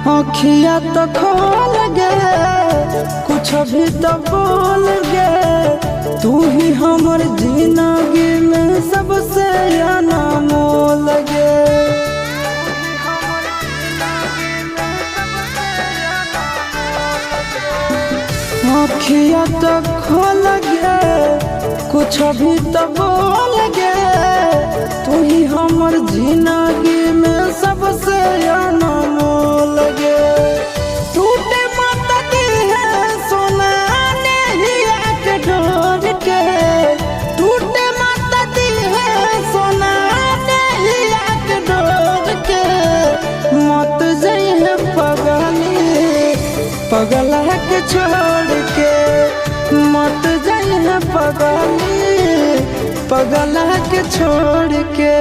आँखिया तो खोल गे, कुछ भी तो बोल गे। तू ही हमर जिंदगी में सबसे अनमोल गे। आँखिया तो खोल गे, कुछ भी तो बोल गे। तू ही हमर जिंदगी में सबसे अनमोल गे। टूटे मत दिहे सोना नेहिया के डोर के, टूटे मत दिहे सोना नेहिया के डोर के। मत जइहे पगली पगला के छोड़ के, मत जइहे पगली पगला के छोड़ के।